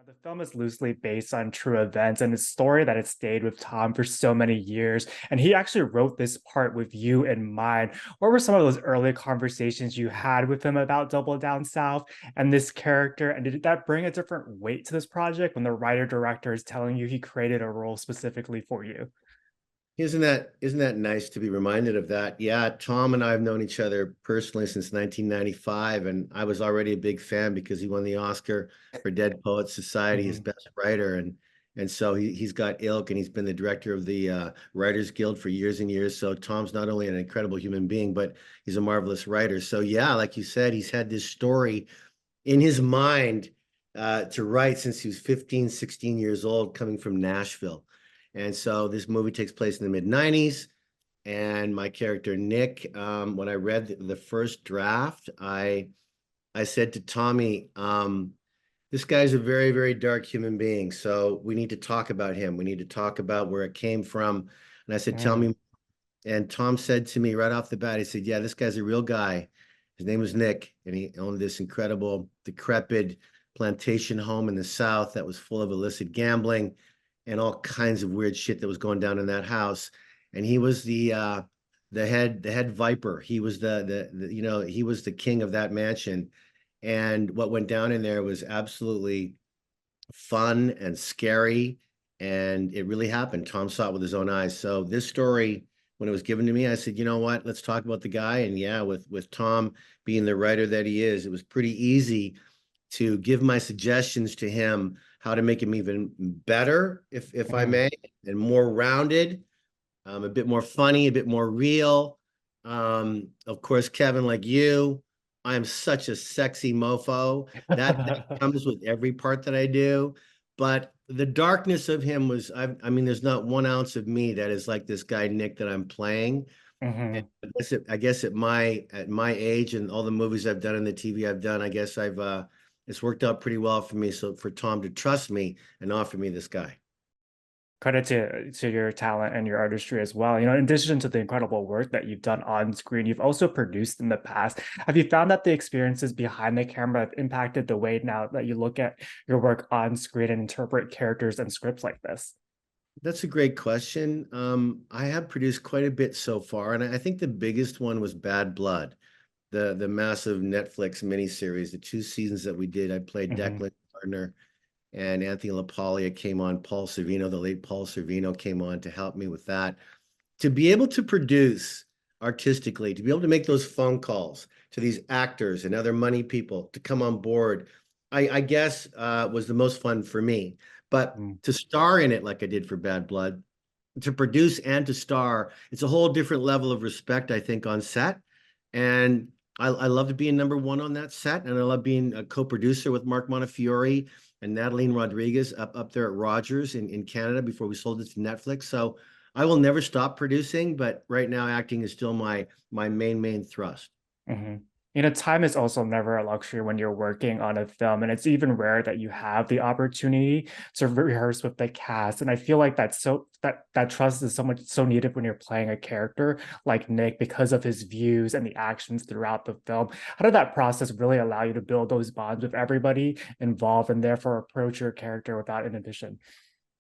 The film is loosely based on true events and a story that has stayed with Tom for so many years. And he actually wrote this part with you in mind. What were some of those early conversations you had with him about Double Down South and this character? And did that bring a different weight to this project when the writer director is telling you he created a role specifically for you? Isn't that nice to be reminded of that? Yeah, Tom and I have known each other personally since 1995, and I was already a big fan because he won the Oscar for Dead Poets Society as Mhm. best writer, and so he's got ilk, and he's been the director of the Writers Guild for years and years. So Tom's not only an incredible human being, but he's a marvelous writer. So yeah, like you said, he's had this story in his mind to write since he was 15, 16 years old, coming from Nashville. And so this movie takes place in the mid 90s. And my character, Nick, when I read the first draft, I said to Tommy, this guy's a very, very dark human being. So we need to talk about him. We need to talk about where it came from. And I said, tell Mm. me. And Tom said to me right off the bat, he said, yeah, this guy's a real guy. His name was Nick, and he owned this incredible, decrepit plantation home in the South that was full of illicit gambling and all kinds of weird shit that was going down in that house. And he was the head viper. He was he was the king of that mansion. And what went down in there was absolutely fun and scary, and it really happened. Tom saw it with his own eyes. So this story, when it was given to me, I said, you know what, let's talk about the guy. And yeah, with Tom being the writer that he is, it was pretty easy to give my suggestions to him how to make him even better, if I Mhm. may, and more rounded, a bit more funny, a bit more real. Of course, Kevin, like you, I am such a sexy mofo. That comes with every part that I do. But the darkness of him was, I mean, there's not 1 ounce of me that is like this guy Nick that I'm playing. And Mhm. I guess at my age and all the movies I've done and the TV I've done, I guess it's worked out pretty well for me. So for Tom to trust me and offer me this guy. Credit to your talent and your artistry as well. In addition to the incredible work that you've done on screen, you've also produced in the past. Have you found that the experiences behind the camera have impacted the way now that you look at your work on screen and interpret characters and scripts like this? That's a great question. I have produced quite a bit so far, and I think the biggest one was Bad Blood, the massive Netflix miniseries, the 2 seasons that we did. I played Mhm. Declan Gardner, and Anthony LaPaglia came on. Paul Sorvino, the late Paul Sorvino, came on to help me with that. To be able to produce artistically, to be able to make those phone calls to these actors and other money people to come on board, I guess was the most fun for me. But Mm. to star in it like I did for Bad Blood, to produce and to star, it's a whole different level of respect, I think, on set. And I love being number one on that set, and I love being a co-producer with Mark Montefiore and Natalie Rodriguez up there at Rogers in Canada before we sold it to Netflix. So I will never stop producing, but right now acting is still my main thrust. Mhm. Time is also never a luxury when you're working on a film, and it's even rare that you have the opportunity to rehearse with the cast. And I feel like that trust is so needed when you're playing a character like Nick because of his views and the actions throughout the film. How did that process really allow you to build those bonds with everybody involved and therefore approach your character without inhibition?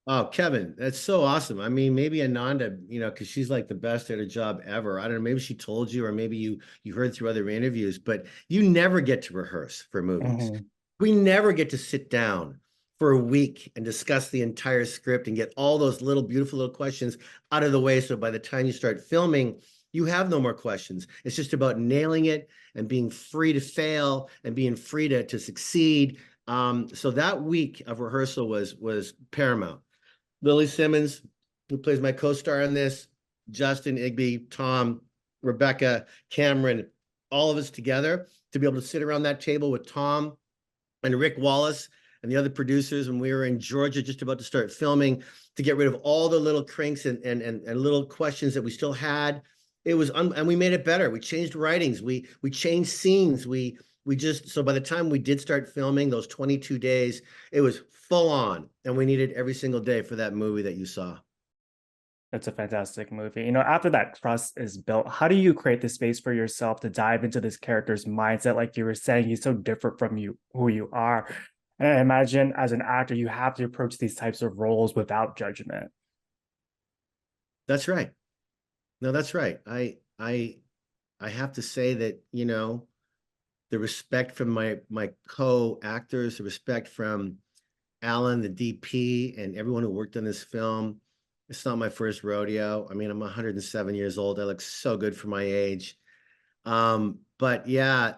Oh, Kevin, that's so awesome. I mean, maybe Ananda, because she's like the best at her job ever. I don't know, maybe she told you, or maybe you heard through other interviews, but you never get to rehearse for movies. Mhm. We never get to sit down for a week and discuss the entire script and get all those little beautiful little questions out of the way. So by the time you start filming, you have no more questions. It's just about nailing it and being free to fail and being free to succeed. So that week of rehearsal was paramount. Lily Simmons, who plays my co-star in this, Justin Igby, Tom, Rebecca, Cameron, all of us together to be able to sit around that table with Tom and Rick Wallace and the other producers when we were in Georgia just about to start filming, to get rid of all the little crinks and little questions that we still had. And we made it better. We changed writings. We changed scenes. We just, so by the time we did start filming those 22 days, it was full on, and we needed every single day for that movie that you saw. That's a fantastic movie. After that trust is built, how do you create the space for yourself to dive into this character's mindset? Like you were saying, he's so different from you, who you are. And I imagine as an actor, you have to approach these types of roles without judgment. That's right. No, that's right. I have to say that, the respect from my co-actors, the respect from Alan, the DP, and everyone who worked on this film. It's not my first rodeo. I mean, I'm 107 years old. I look so good for my age. But yeah,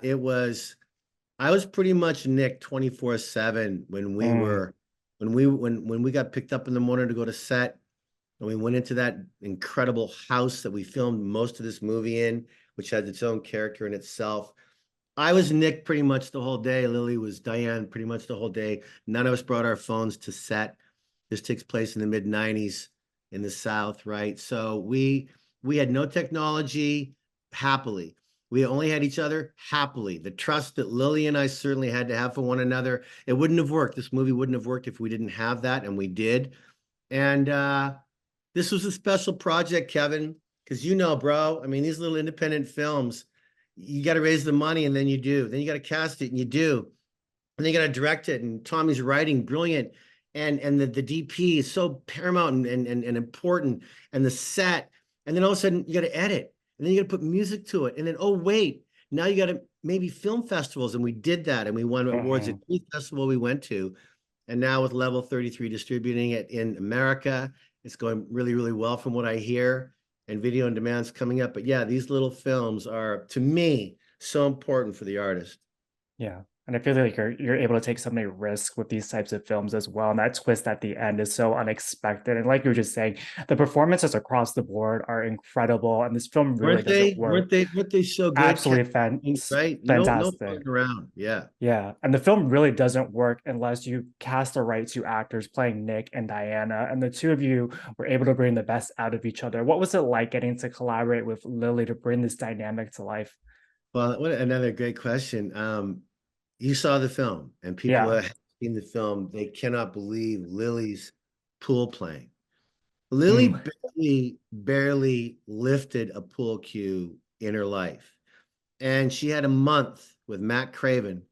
I was pretty much Nick 24/7 Mm, when we got picked up in the morning to go to set, and we went into that incredible house that we filmed most of this movie in, which has its own character in itself. I was Nick pretty much the whole day. Lily was Diane pretty much the whole day. None of us brought our phones to set. This takes place in the mid 90s in the South, right? So we had no technology happily. We only had each other happily. The trust that Lily and I certainly had to have for one another. It wouldn't have worked. This movie wouldn't have worked if we didn't have that, and we did. And this was a special project, Kevin, because bro. I mean, these little independent films, you got to raise the money, and then you do. Then you got to cast it, and you do. And then you got to direct it. And Tommy's writing, brilliant. And the DP is so paramount and important. And the set. And then all of a sudden, you got to edit. And then you got to put music to it. And then, oh, wait, now you got to maybe film festivals. And we did that. And we won awards at mhm. each festival we went to. And now with Level 33 distributing it in America, it's going really, really well from what I hear. And video on demand's coming up. But yeah, these little films are, to me, so important for the artist. Yeah. And I feel like you're able to take so many risks with these types of films as well. And that twist at the end is so unexpected. And like you were just saying, the performances across the board are incredible. And this film really Weren't doesn't they? work. Weren't they so good, Kevin? Absolutely Right? No fantastic. fucking around. Yeah. Yeah. And the film really doesn't work unless you cast the right two actors playing Nick and Diana. And the two of you were able to bring the best out of each other. What was it like getting to collaborate with Lily to bring this dynamic to life? Well, what another great question. You saw the film, and people Yeah. have seen the film. They cannot believe Lily's pool playing. Lily Mm, barely lifted a pool cue in her life. And she had a month with Matt Craven,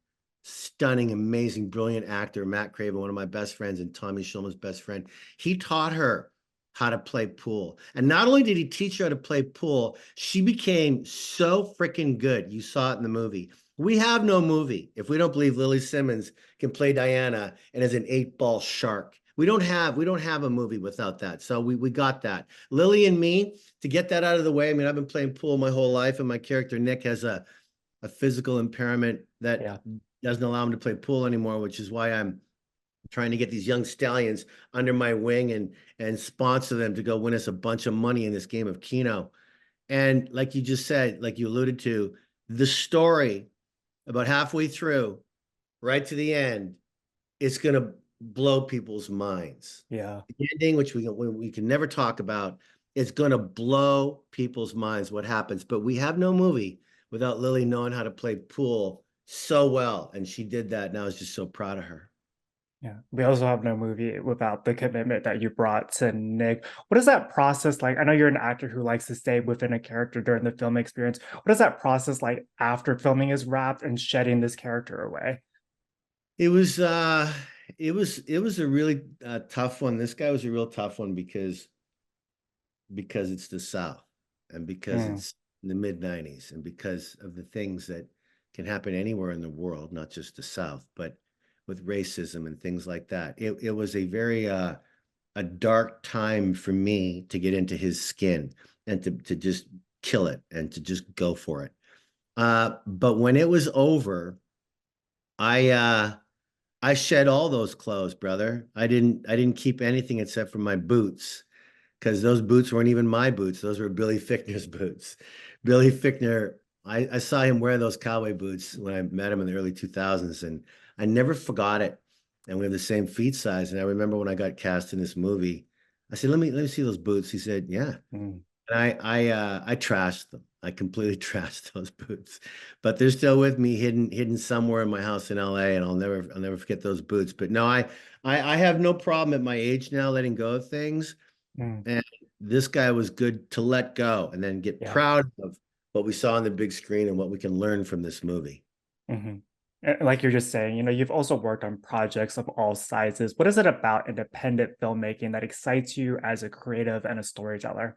stunning, amazing, brilliant actor. Matt Craven, one of my best friends, and Tommy Schulman's best friend. He taught her how to play pool. And not only did he teach her how to play pool, she became so freaking good. You saw it in the movie. We have no movie if we don't believe Lily Simmons can play Diana and is an 8-ball shark. We don't have a movie without that. So we got that. Lily and me, to get that out of the way. I mean, I've been playing pool my whole life, and my character Nick has a physical impairment that yeah. doesn't allow him to play pool anymore, which is why I'm trying to get these young stallions under my wing and sponsor them to go win us a bunch of money in this game of Keno. And like you just said, like you alluded to, the story about halfway through, right to the end, it's gonna blow people's minds. Yeah. The ending, which we can never talk about, is gonna blow people's minds what happens. But we have no movie without Lily knowing how to play pool so well, and she did that. And I was just so proud of her. Yeah. We also have no movie without the commitment that you brought to Nick. What is that process like? I know you're an actor who likes to stay within a character during the film experience. What is that process like after filming is wrapped and shedding this character away? It was it was a really tough one. This guy was a real tough one because it's the South, and because Mm, it's the mid 90s, and because of the things that can happen anywhere in the world, not just the South, but with racism and things like that. It was a very a dark time for me to get into his skin and to just kill it and to just go for it. But when it was over, I I shed all those clothes, brother. I didn't keep anything except for my boots, because those boots weren't even my boots. Those were Billy Fichtner's boots. Billy Fichtner, I saw him wear those cowboy boots when I met him in the early 2000s, and I never forgot it. And we have the same feet size. And I remember when I got cast in this movie, I said, let me see those boots. He said, yeah. mm, And I trashed them. I completely trashed those boots, but they're still with me, hidden somewhere in my house in LA, and I'll never forget those boots. But no, I have no problem at my age now letting go of things. mm. And this guy was good to let go and then get Yeah. proud of what we saw on the big screen and what we can learn from this movie. Hmm. Like you're just saying, you've also worked on projects of all sizes. What is it about independent filmmaking that excites you as a creative and a storyteller?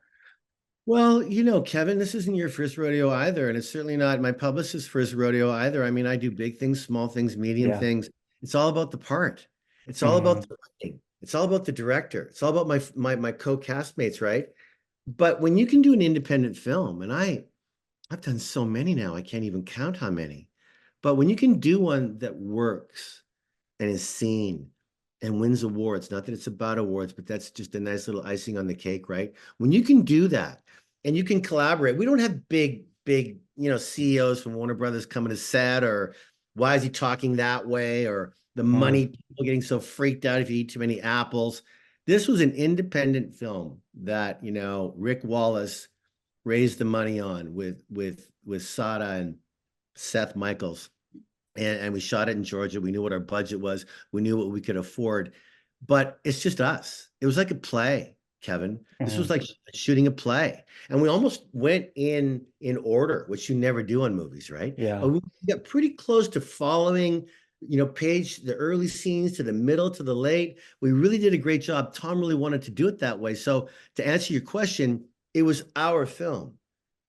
Well, Kevin, this isn't your first rodeo either, and it's certainly not my publicist's first rodeo either. I mean, I do big things, small things, medium Yeah. things. It's all about the part. It's all Hmm. about the writing. It's all about the director. It's all about my co-castmates, right? But when you can do an independent film, and I've done so many now, I can't even count how many. But when you can do one that works and is seen and wins awards, not that it's about awards, but that's just a nice little icing on the cake, right? When you can do that and you can collaborate, we don't have big, CEOs from Warner Brothers coming to set, or why is he talking that way, or the money people getting so freaked out if you eat too many apples. This was an independent film that, Rick Wallace raised the money on with Sada and Seth Michaels. And we shot it in Georgia. We knew what our budget was. We knew what we could afford. But it's just us. It was like a play, Kevin. This was Hmm. like shooting a play. And we almost went in order, which you never do on movies, right? Yeah. And we got pretty close to following, page the early scenes to the middle to the late. We really did a great job. Tom really wanted to do it that way. So to answer your question, it was our film.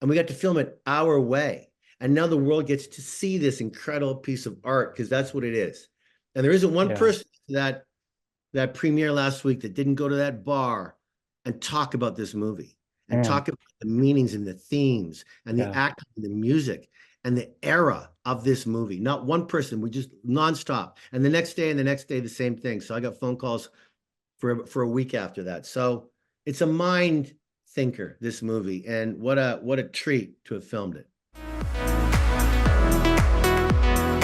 And we got to film it our way. And now the world gets to see this incredible piece of art, because that's what it is. And there isn't one Yeah. person that premiere last week that didn't go to that bar and talk about this movie and Mm. talk about the meanings and the themes and the Yeah. acting and the music and the era of this movie. Not one person. We just nonstop. And the next day and the next day, the same thing. So I got phone calls for a week after that. So it's a mind thinker, this movie, and what a treat to have filmed it.